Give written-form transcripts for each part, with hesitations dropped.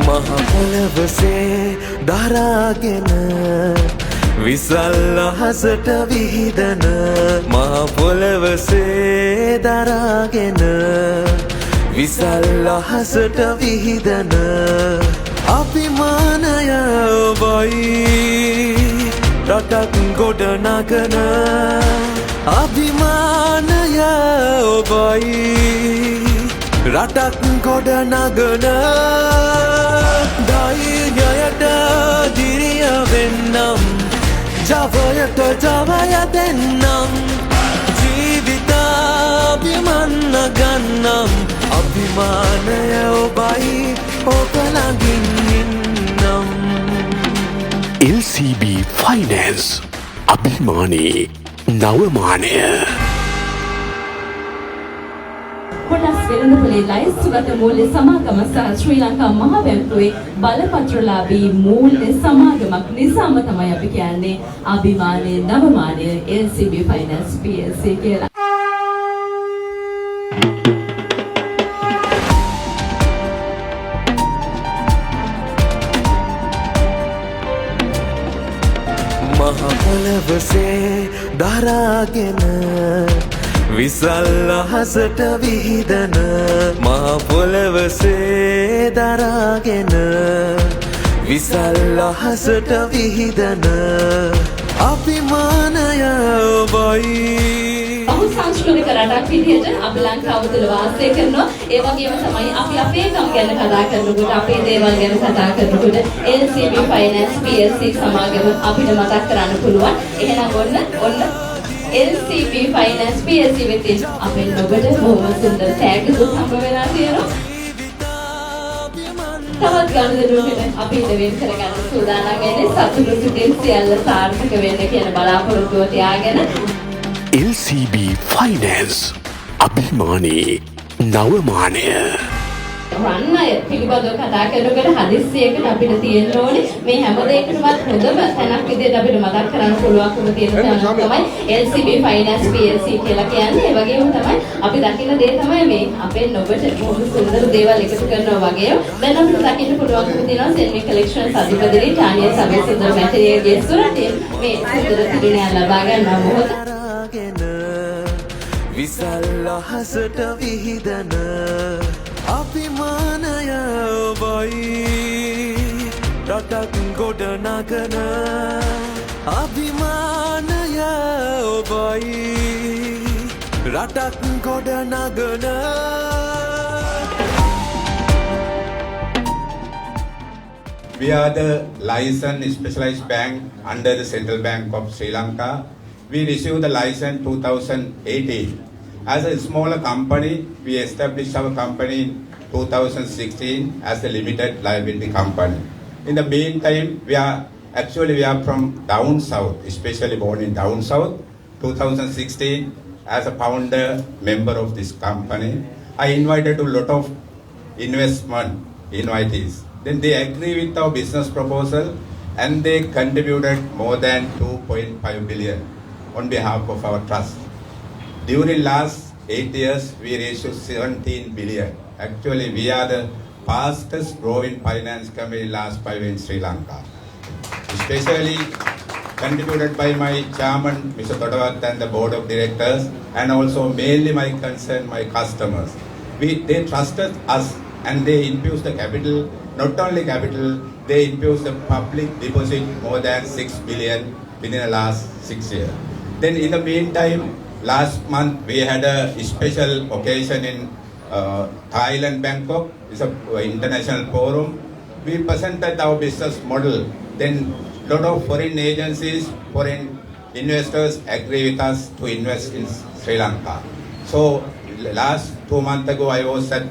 මහපොළවසේ දරාගෙන විසල් අහසට විහිදන මහපොළවසේ දරාගෙන විසල් අහසට විහිදන අභිමානය ඔබයි රටක් ගොඩනගන අභිමානය ඔබයි රටක් ගොඩනගන ධෛර්යයට දිරිය වෙන්නම් ජවයට ජවය දෙන්නම් ජීවිතාභිමන්න ගන්නම් අභිමානය ඔබයි ඔබ ළඟින් ඉන්නම් LCB Finance අභිමානයේ නවමානය කොටස් වෙළඳපොලේ ලයිස්තුගත මූල්‍ය සමාගම සහ ශ්‍රී ලංකා මහ බැංකුවේ බලපත්‍රලාභී මූල්‍ය සමාගමක් නිසාම තමයි අපි කියන්නේ අභිමානයේ නවමානය LCB Finance PLC කියලා. මහපොළවසේ දරාගෙන විසල් අහසට විහිදන මහපොළවසේ දරාගෙන විසල් අහසට විහිදන අභිමානය ඔබයි සංස්කෘතික රටක් විදිහට අපි ලංකාව තුළ වාසය කරනවා. ඒ වගේම තමයි අපි අපේ ගම් ගැන කතා කරනකොට අපේ දේවල් ගැන කතා කරනකොට LCB Finance PLC සමාගම අපිට මතක් කරන්න පුළුවන්. එහෙනම් ඔන්න LCB Finance PLC වෙතින් අපේ ඔබට බොහොම සුන්දර තෑග්ගක් හම්බ වෙලා තියෙනවා. තවත් ගනුදෙනුවකට අපි ඉඳ වෙන් කරගන්න සූදානම් වෙන්නේ සතුටු සිතින් සියල්ල සාර්ථක වෙන්න කියන බලාපොරොත්තුව තියාගෙන LCB Finance අභිමානයේ නවමානය රන්නය පිළිබඳව කතා කරනකොට හදිස්සියකට අපිට තියෙන්න ඕනේ මේ හැම දෙයකටවත් හොඳම තැනක් විදිහට අපිට මතක් කරන්න පුළුවන්කම තියෙන තැන තමයි LCB Finance PLC කියලා කියන්නේ. ඒ වගේම තමයි අපි දකින දේ තමයි මේ අපේ ඔබට බොහොම සුන්දර දේවල් එකතු කරනවා වගේම දැන් අපිට දකින්න පුළුවන්කම තියෙනවා සෙල්මි කලෙක්ෂන්ස් අධිපති ටානිය සබේ සුන්දර මැටීරියල් ගෙස්තුරට මේ සුන්දර තිරණය ලබා ගන්න මොහොත විසල් අහසට විහිදන අභිමානය ඔබයි රටක් ගොඩනගන අභිමානය ඔබයි රටක් ගොඩනගන We are the licensed specialized bank under the Central Bank of Sri Lanka. We received the license 2018. As a smaller company, we established our company in 2016 as a limited liability company. In the meantime, we are from down south, especially born in down south. 2016, as a founder member of this company, I invited a lot of investment invitees. Then they agree with our business proposal and they contributed more than 2.5 billion on behalf of our trust. During last 8 years, we reached 17 billion. Actually, we are the fastest growing finance company last 5 in Sri Lanka. Especially contributed by my chairman, Mr. Todavath, and the board of directors, and also mainly my concern, my customers. They trusted us and they infused the capital, not only capital, they infused the public deposit more than 6 billion within the last 6 years. Then in the meantime, last month we had a special occasion in Thailand, Bangkok. It's an international forum. We presented our business model. Then a lot of foreign agencies, foreign investors agree with us to invest in Sri Lanka. So last 2 months ago I was at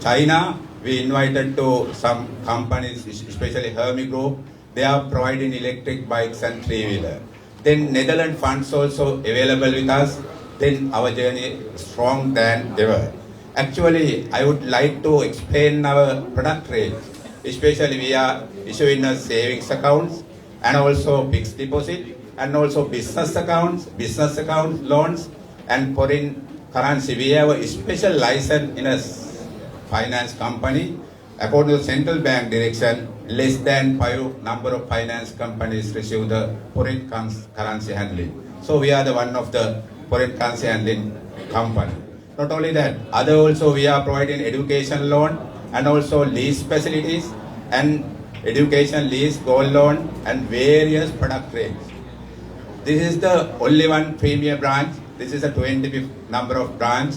China. We invited to some companies, especially Hermes Group. They are providing electric bikes and three-wheeler. Then Netherlands funds also available with us. Then our journey is strong than ever. Actually, I would like to explain our product range. Especially we are issuing a savings accounts and also fixed deposit and also business account loans, and foreign currency. We have a special license in a finance company. According to central bank direction, less than 5 number of finance companies receive the foreign currency handling. So we are the one of the foreign currency handling company. Not only that, other also we are providing education loan and also lease facilities and education lease, gold loan and various product range. This is the only one premier branch. This is a 25th number of branch.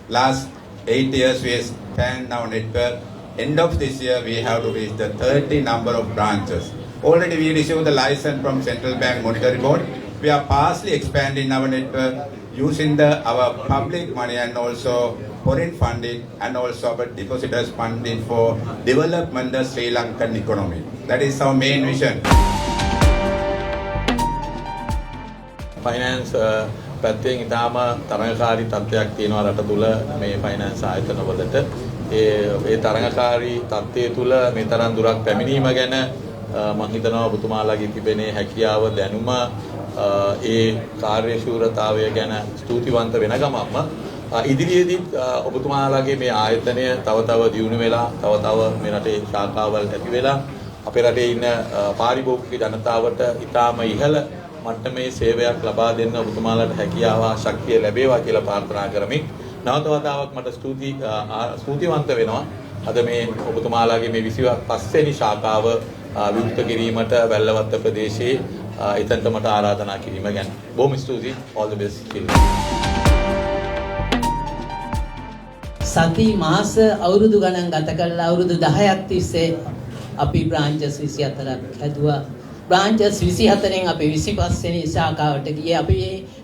Last 8 years we expand our network. End of this year we have to reach the 30 number of branches. Already we received the license from Central Bank Monetary Board. We are partially expanding our network using our public money and also foreign funding and also our depositors funding for development of Sri Lankan economy. That is our main vision. Finance පැත්තෙන් ඉතාම තරඟකාරී තත්ත්වයක් තියෙනවා රට තුළ මේ finance ආයතනවලට. ඒ තරඟකාරී තත්ත්වය තුළ මේ තරම් දුරක් පැමිණීම ගැන මම හිතනවා ඔබතුමාලාගේ තිබෙන හැකියාව දැනුම ඒ කාර්යශූරතාවය ගැන ස්තුතිවන්ත වෙන ගමන්ම ඉදිරියේදීත් ඔබතුමාලාගේ මේ ආයතනය තව දියුණු වෙලා තව මේ රටේ ශාඛාවල් ඇති වෙලා අපේ රටේ ඉන්න පාරිභෝගික ජනතාවට ඉතාම ඉහළ මට්ටමේ සේවයක් ලබා දෙන්න ඔබතුමාලාට හැකියාව ශක්තිය ලැබේවා කියලා ප්‍රාර්ථනා කරමින් නැවත වතාවක් මට ස්තුතිවන්ත වෙනවා අද මේ ඔබතුමාලාගේ මේ 25 වෙනි ශාඛාව විවෘත කිරීමට වැල්ලවත්ත ප්‍රදේශයේ එතනට මට ආරාධනා කිරීම ගැන බොහොම ස්තුතියි. all the best කියලා. සති මාස අවුරුදු ගණන් ගත කළා. අවුරුදු 10ක් තිස්සේ අපි බ්‍රාන්චස් 24ක් හැදුවා. බ්‍රාන්චස් 24න් අපි 25 වෙනි ශාඛාවට ගියේ. අපි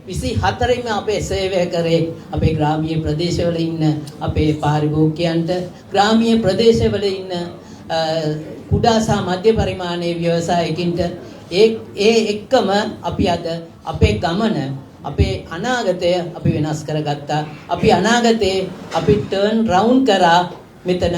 24ෙම අපේ සේවය කරේ අපේ ග්‍රාමීය ප්‍රදේශවල ඉන්න අපේ පාරිභෝගිකයන්ට, ග්‍රාමීය ප්‍රදේශවල ඉන්න කුඩා සහ මධ්‍ය පරිමාණයේ ව්‍යවසායකින්ට. ඒ එක්කම අපි අද අපේ ගමන, අපේ අනාගතය අපි වෙනස් කරගත්තා. අපි අනාගතේ අපි ටර්න් රවුන්ඩ් කරා. මෙතන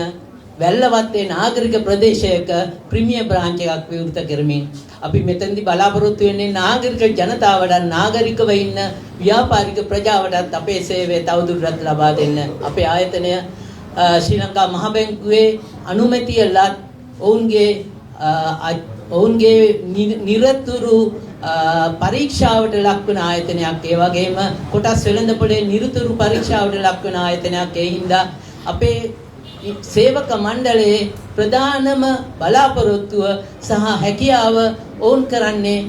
වැල්ලවත්තේ නාගරික ප්‍රදේශයක ප්‍රීමියර් බ්‍රාන්ච් එකක් විවෘත කරමින් අපි මෙතනදී බලාපොරොත්තු වෙන්නේ නාගරික ජනතාවට, නාගරිකව ඉන්න ව්‍යාපාරික ප්‍රජාවටත් අපේ සේවය තවදුරටත් ලබා දෙන්න. අපේ ආයතනය ශ්‍රී ලංකා මහ බැංකුවේ අනුමැතිය ලත් ඔවුන්ගේ නිරතුරු පරීක්ෂාවට ලක්වන ආයතනයක්. ඒ වගේම කොටස් වෙළඳපොලේ නිරතුරු පරීක්ෂාවට ලක්වන ආයතනයක්. ඒ හින්දා අපේ සේවක මණ්ඩලයේ ප්‍රධානම බලාපොරොත්තුව සහ හැකියාව ඔවුන් කරන්නේ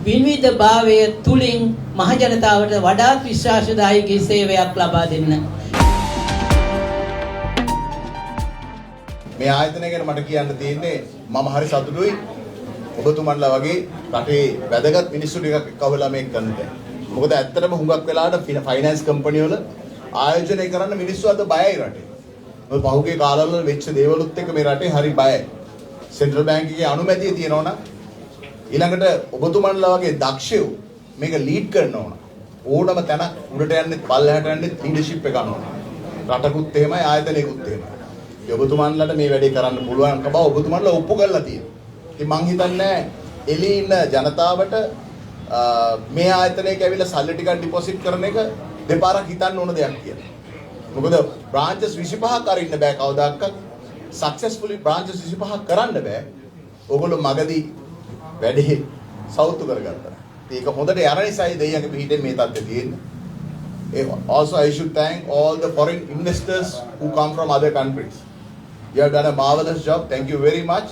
විවිධභාවය තුලින් මහ ජනතාවට වඩාත් විශ්වාසදායක සේවයක් ලබා දෙන්න. මේ ආයතනය ගැන මට කියන්න තියෙන්නේ මම හරි සතුටුයි ඔබතුමන්ලා වගේ රටේ වැදගත් මිනිස්සු ටිකක් එක්කවලා මේක කරන්නට. මොකද ඇත්තටම හුඟක් වෙලාවට ෆයිනෑන්ස් කම්පැනි වල ආයෝජනය කරන්න මිනිස්සු අද බයයි රටේ. මොකද පහුගිය කාලවල වෙච්ච දේවලුත් එක්ක මේ රටේ හරි බයයි. සෙන්ට්‍රල් බැංකුවේ අනුමැතිය තියෙනවා නම් ඊළඟට ඔබතුමන්ලා වගේ දක්ෂයෝ මේක ලීඩ් කරනවා නම් ඕනම තැන උඩට යන්නේ පල්ලෙහාට යන්නේ ලීඩර්ෂිප් එක ගන්නවා. රටකුත් එහෙමයි ආයතනයකුත් එහෙමයි. ඔබතුමන්ලාට මේ වැඩේ කරන්න පුළුවන් බව ඔබතුමන්ලා ඔප්පු කරලා තියෙනවා. ඉතින් මං හිතන්නේ එළියේ ඉන්න ජනතාවට මේ ආයතනයක ඇවිල්ලා සල්ලි ටිකක් ඩිපොසිට් කරන එක දෙපාරක් හිතන්න ඕන දෙයක් කියලා. මොකද බ්‍රාන්චස් 25ක් අරින්න බෑ කවදාවත්. සක්සස්ෆුලි බ්‍රාන්චස් 25ක් කරන්න බෑ. ඕගොල්ලෝ මගදී වැඩේ සෞතු කරගත්තා. ඒක හොඳට යන නිසායි දෙයියන්ගේ පිටින් මේ තත්ත්වය තියෙන්නේ. Also I should thank all the foreign investors who come from other countries. You have done a marvelous job. Thank you very much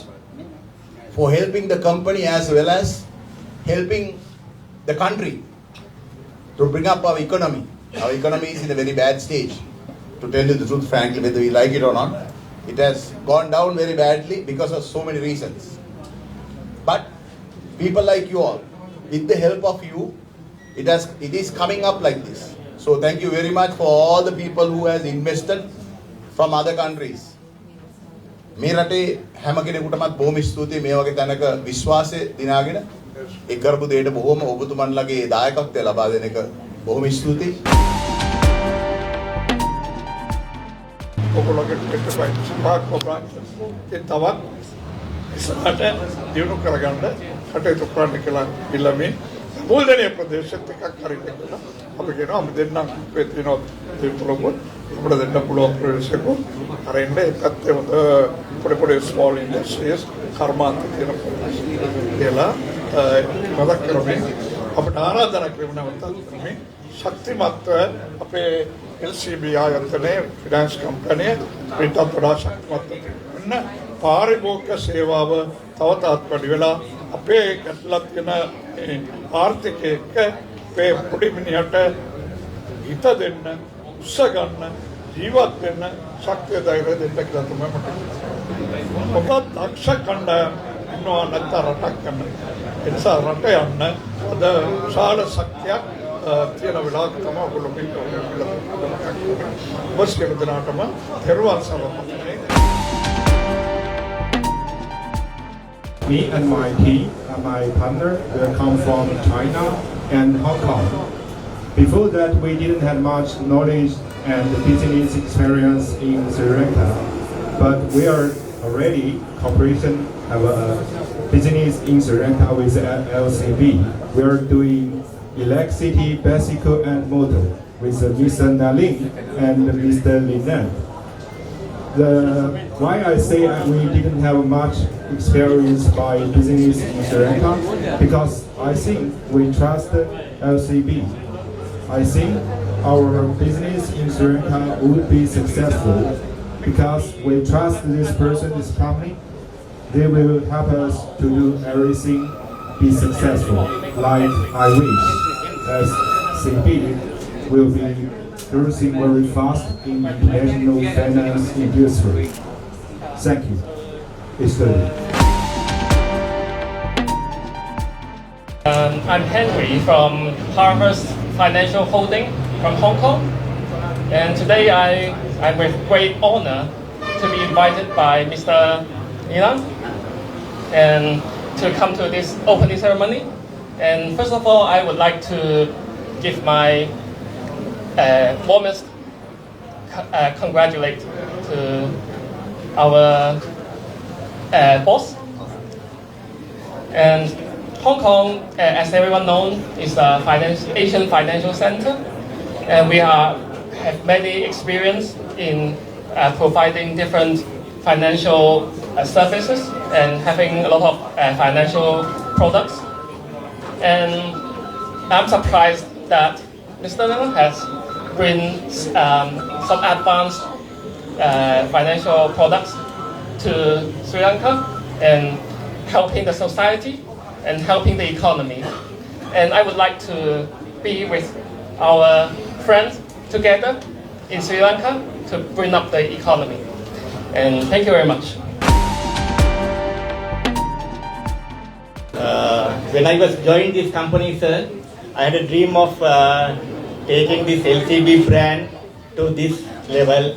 for helping the company as well as helping the country to bring up our economy. Our economy is in a very bad stage. To tell you the truth, frankly, whether we like it or not, it has gone down very badly because of so many reasons. But people like you all, with the help of you, it is coming up like this. So thank you very much for all the people who has invested from other countries. මේ රටේ හැම කෙනෙකුටමත් බොහොම ස්තුතියි මේ වගේ තැනක විශ්වාසය දිනාගෙන ඒ කරපු දෙයට බොහොම ඔබතුමන්ලගේ දායකත්වය ලබා දෙන එක බොහොම ස්තුතියි. ඔයගොල්ලෝගේ enterprise park branches ඒ තවත් ඉස්සරහට දියුණු කරගන්න කටයුතු කරන්න කියලා ඉල්ලමින් මූල්ධනීය ප්‍රදේශෙත් එකක් හරියට කියලා අපි කියනවා අපි දෙන්නම් වෙතිනෝ දෙපොළොත් අපිට දෙන්න පුළුවන් ප්‍රදේශයක හරියට ඒකත් හොඳ පොඩි ස්මෝල් ඉන්ඩස්ට්‍රීස් කර්මාන්ත තියෙන ප්‍රදේශ කියලා මතක් කරමින් අපිට ආරාධනා කරනවා මේ ශක්තිමත් අපේ LCB ආයතනයේ ෆිනෑන්ස් කම්පැනි පිටත් වඩා ශක්තිමත් වෙන්න පාරිභෝගික සේවාව තව තවත් වැඩි වෙලා අපේ ගැටලක් තියෙන ආර්ථිකයක අපේ පොඩි මිනිහට හිත දෙන්න උස්ස ගන්න ජීවත් වෙන්න ශක්තිය ධෛර්යය දෙන්න කියලා තමයි මට ඔබත් දක්ෂ කණ්ඩායම් ඉන්නවා නැත්නම් රටක් ගන්න ඒ නිසා රට යන්න අද විශාල ශක්තියක් තියෙන වෙලාවක තමයි ඔයගොල්ලෝ මේ ඔබ සියලු දෙනාටම තෙරුවන් සරණයි. Me and my team and my partner come from China and Hong Kong. Before that, we didn't have much knowledge and business experience in Sri Lanka, but we are already cooperation have a business in Sri Lanka with LCB. We are doing electricity, bicycle and motor with Mr. Nalin and Mr. Linan. Why I say we didn't have much experience by business in Sri Lanka, because I think we trust LCB. I think our business in Sri Lanka would be successful because we trust this person, this company. They will help us to do everything, be successful, like I wish, as CB will be growing very fast in international finance industry. Thank you. It's good. I'm Henry from Harvest Financial Holding from Hong Kong, and today I'm with great honor to be invited by Mr. Nilan and to come to this opening ceremony. And first of all, I would like to give my warmest congratulate to our boss. And Hong Kong, as everyone knows, is a Asian financial center, and we have many experience in providing different financial services and having a lot of financial products. And I'm surprised that Mr. Nang has bring some advanced financial products to Sri Lanka and helping the society and helping the economy. And I would like to be with our friends together in Sri Lanka to bring up the economy. And thank you very much. When I was joining this company, sir, I had a dream of taking this LCB brand to this level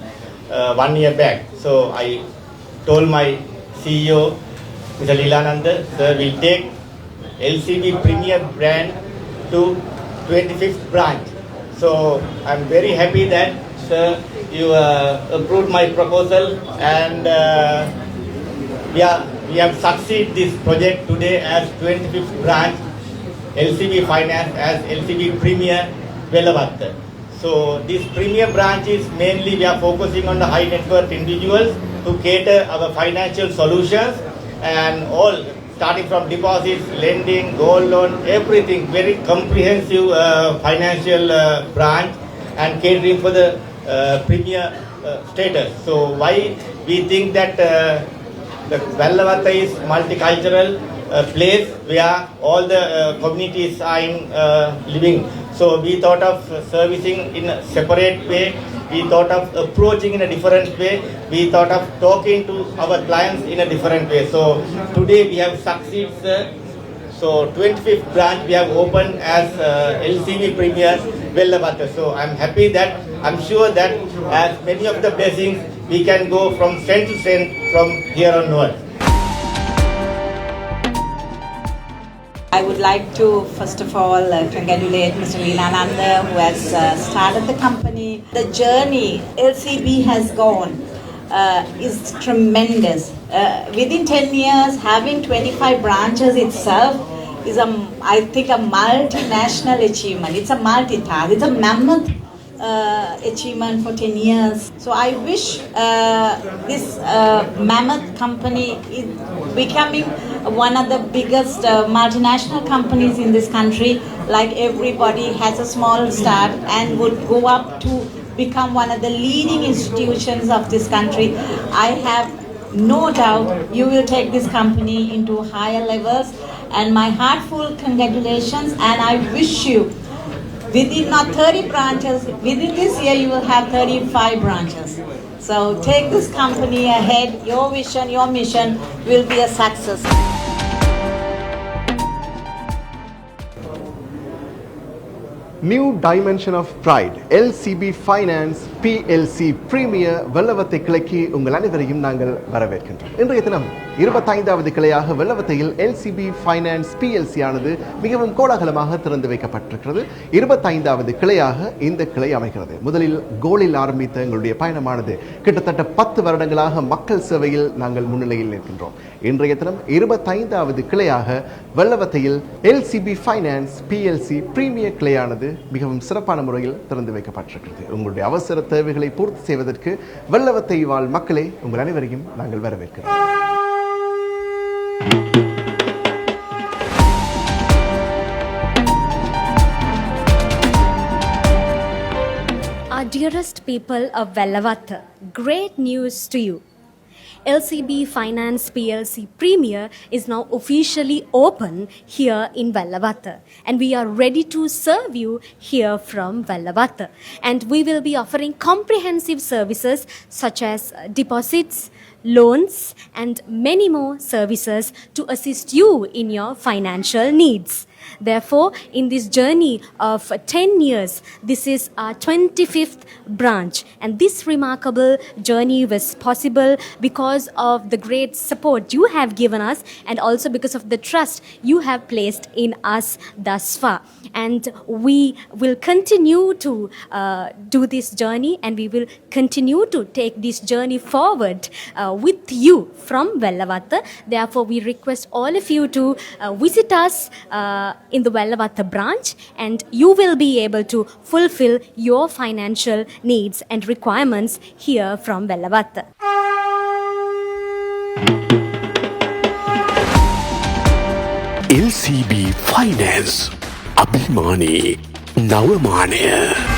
1 year back. So I told my CEO, Mr. Lilananda, sir, we'll take LCB Premier brand to 25th branch. So I'm very happy that, sir, you approved my proposal, and we have succeeded this project today as 25th branch LCB Finance as LCB Premier Velavatta. So this Premier branch is mainly we are focusing on the high net worth individuals to cater our financial solutions and all, starting from deposits, lending, gold loan, everything, very comprehensive financial branch and catering for the Premier status. So why we think that the Velavatta is multicultural place where all the communities are living. So we thought of servicing in a separate way. We thought of approaching in a different way. We thought of talking to our clients in a different way. So today we have succeeded, sir. So 25th branch we have opened as LCB Premier Velavatta. So I'm happy that, I'm sure that as many of the blessings we can go from strength to strength from here onward. I would like to first of all congratulate Mr. Leelananda who has started the company. The journey LCB has gone is tremendous. Within 10 years, having 25 branches itself is I think a multinational achievement. It's a multitask. It's a mammoth achievement for 10 years. So I wish this mammoth company is becoming one of the biggest multinational companies in this country. Like everybody has a small start and would go up to become one of the leading institutions of this country. I have no doubt you will take this company into higher levels, and my heartfelt congratulations, and I wish you within not 30 branches, within this year you will have 35 branches. So take this company ahead. Your vision, your mission will be a success. New Dimension of Pride LCB Finance PLC Premier Wellawatte கிளைக்கு உங்கள் அனைவரையும் நாங்கள் வரவேற்கின்றோம். இன்றைய தினம் 25வது கிளையாக வெள்ளவத்தையில் LCB Finance PLC ஆனது மிகவும் கோலாகலமாக திறந்து வைக்கப்பட்டிருக்கிறது. 25வது கிளையாக இந்த கிளை அமைகிறது. முதலில் கோலில் ஆரம்பித்த எங்களுடைய பயணமானது கிட்டத்தட்ட 10 வருடங்களாக மக்கள் சேவையில் நாங்கள் முன்னிலையில் நிற்கின்றோம். இன்றைய தினம் 25வது கிளையாக வெள்ளவத்தையில் LCB Finance PLC Premier கிளையானது மிகவும் சிறப்பான முறையில் திறந்து வைக்கப்பட்டிருக்கிறது. உங்களுடைய அவசர தேவைகளை பூர்த்தி செய்வதற்கு வெள்ளவத்தை வாழ் மக்களே உங்கள் அனைவரையும் நாங்கள் வரவேற்கிறோம். Our dearest people of Vellavatta, great news to you. LCB Finance PLC Premier is now officially open here in Vellavatta, and we are ready to serve you here from Vellavatta. And we will be offering comprehensive services such as deposits, loans, and many more services to assist you in your financial needs. Therefore, in this journey of 10 years, this is our 25th branch, and this remarkable journey was possible because of the great support you have given us, and also because of the trust you have placed in us thus far. And we will continue to do this journey, and we will continue to take this journey forward with you from Vellavatta. Therefore, we request all of you to visit us in the Vellavatta branch, and you will be able to fulfill your financial needs and requirements here from Vellavatta. LCB Finance Abhimani Navamane.